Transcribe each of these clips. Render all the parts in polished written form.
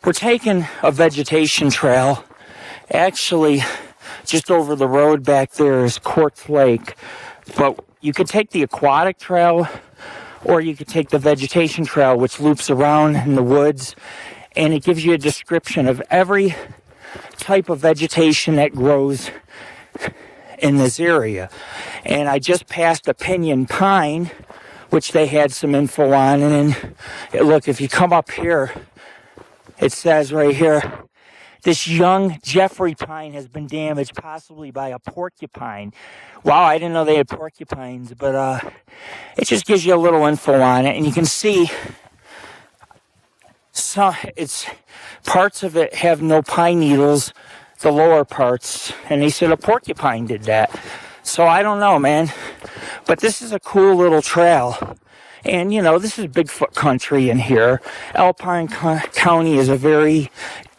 We're taking a vegetation trail. Actually, just over the road back there is Curtz Lake. But you could take the aquatic trail, or you could take the vegetation trail, which loops around in the woods, and it gives you a description of every type of vegetation that grows in this area. And I just passed a pinyon pine, which they had some info on, and then, look, if you come up here, it says right here, this young Jeffrey pine has been damaged, possibly by a porcupine. Wow, I didn't know they had porcupines, but it just gives you a little info on it, and you can see it's parts of it have no pine needles, the lower parts, and they said a porcupine did that. So I don't know, man, but this is a cool little trail. And, you know, this is Bigfoot country in here. Alpine County is a very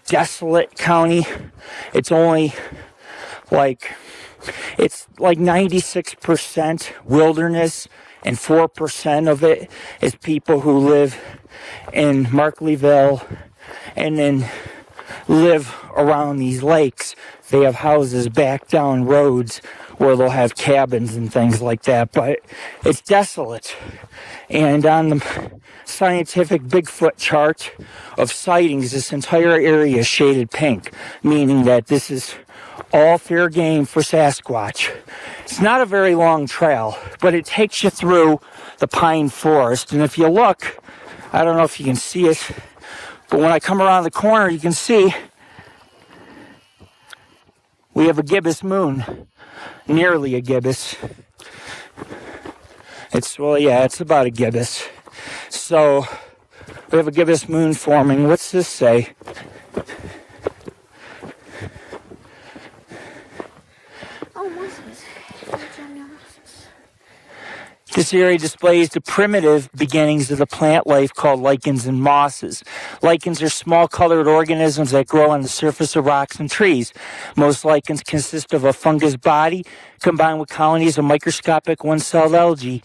desolate county. It's only like 96% wilderness, and 4% of it is people who live in Markleyville and then live around these lakes. They have houses back down roads where they'll have cabins and things like that, but it's desolate. And on the scientific Bigfoot chart of sightings, this entire area is shaded pink, meaning that this is all fair game for Sasquatch. It's not a very long trail, but it takes you through the pine forest. And if you look, I don't know if you can see it, but when I come around the corner, you can see we have a gibbous moon, nearly a gibbous. It's about a gibbous. So we have a gibbous moon forming. What's this say? This area displays the primitive beginnings of the plant life called lichens and mosses. Lichens are small colored organisms that grow on the surface of rocks and trees. Most lichens consist of a fungus body combined with colonies of microscopic one-celled algae.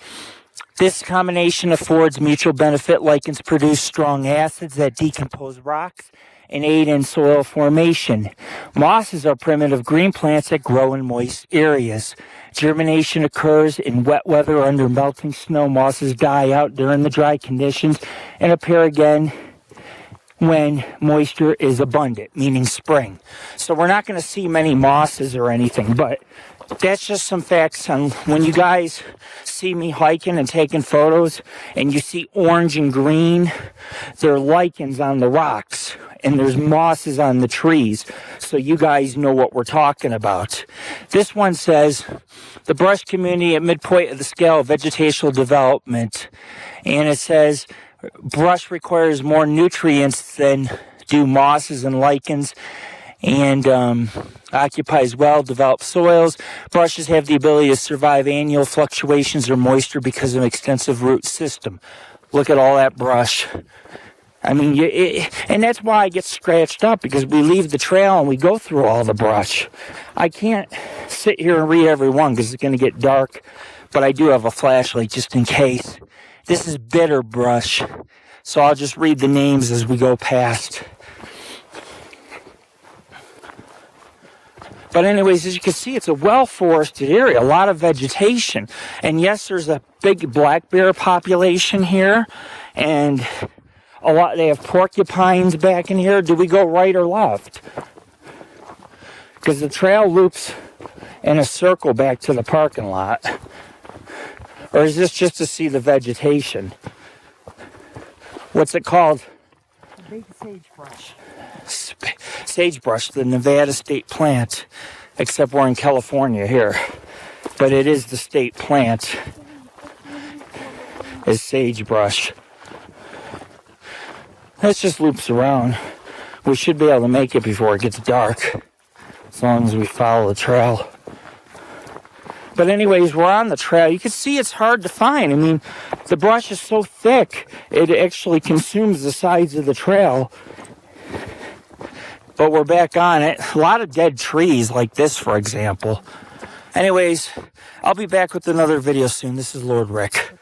This combination affords mutual benefit. Lichens produce strong acids that decompose rocks and aid in soil formation. Mosses are primitive green plants that grow in moist areas. Germination occurs in wet weather under melting snow. Mosses die out during the dry conditions and appear again when moisture is abundant, meaning spring. So we're not going to see many mosses or anything, but that's just some facts on when you guys see me hiking and taking photos and you see orange and green, they're lichens on the rocks and there's mosses on the trees. So you guys know what we're talking about. This one says, the brush community at midpoint of the scale of vegetational development. And it says, brush requires more nutrients than do mosses and lichens, and occupies well-developed soils. Brushes have the ability to survive annual fluctuations of moisture because of an extensive root system. Look at all that brush. I mean, and that's why I get scratched up, because we leave the trail and we go through all the brush. I can't sit here and read every one because it's going to get dark, but I do have a flashlight just in case. This is bitter brush, so I'll just read the names as we go past. But anyways, as you can see, it's a well-forested area, a lot of vegetation. And yes, there's a big black bear population here, and they have porcupines back in here. Do we go right or left? Because the trail loops in a circle back to the parking lot. Or is this just to see the vegetation? What's it called? A big sagebrush. Sagebrush, the Nevada state plant. Except we're in California here. But it is the state plant. Is sagebrush. This just loops around. We should be able to make it before it gets dark, as long as we follow the trail. But anyways, we're on the trail. You can see it's hard to find. I mean, the brush is so thick, it actually consumes the sides of the trail. But we're back on it. A lot of dead trees like this, for example. Anyways, I'll be back with another video soon. This is Lord Rick.